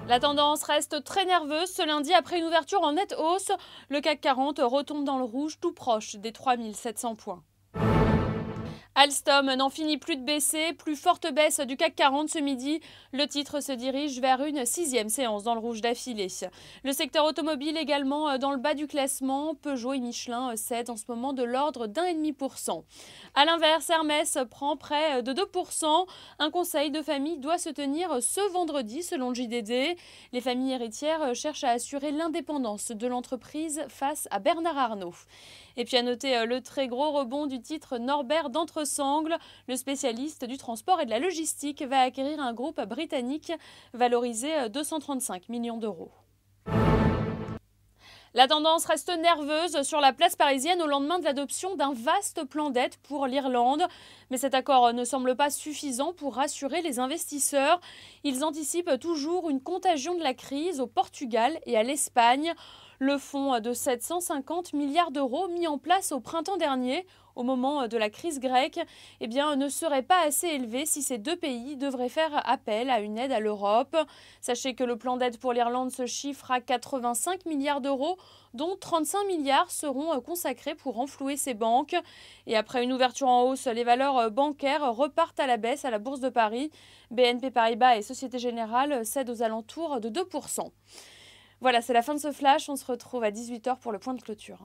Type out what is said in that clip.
La tendance reste très nerveuse ce lundi après une ouverture en nette hausse. Le CAC 40 retombe dans le rouge tout proche des 3700 points. Alstom n'en finit plus de baisser, plus forte baisse du CAC 40 ce midi. Le titre se dirige vers une 6e séance dans le rouge d'affilée. Le secteur automobile également dans le bas du classement. Peugeot et Michelin cèdent en ce moment de l'ordre d'1,5%. A l'inverse, Hermès prend près de 2%. Un conseil de famille doit se tenir ce vendredi selon le JDD. Les familles héritières cherchent à assurer l'indépendance de l'entreprise face à Bernard Arnault. Et puis à noter le très gros rebond du titre Norbert d'Entresangles. Le spécialiste du transport et de la logistique va acquérir un groupe britannique valorisé 235 millions d'euros. La tendance reste nerveuse sur la place parisienne au lendemain de l'adoption d'un vaste plan d'aide pour l'Irlande. Mais cet accord ne semble pas suffisant pour rassurer les investisseurs. Ils anticipent toujours une contagion de la crise au Portugal et à l'Espagne. Le fonds de 750 milliards d'euros mis en place au printemps dernier, au moment de la crise grecque, ne serait pas assez élevé si ces deux pays devraient faire appel à une aide à l'Europe. Sachez que le plan d'aide pour l'Irlande se chiffre à 85 milliards d'euros, dont 35 milliards seront consacrés pour renflouer ses banques. Et après une ouverture en hausse, les valeurs bancaires repartent à la baisse à la Bourse de Paris. BNP Paribas et Société Générale cèdent aux alentours de 2%. Voilà, c'est la fin de ce flash. On se retrouve à 18h pour le point de clôture.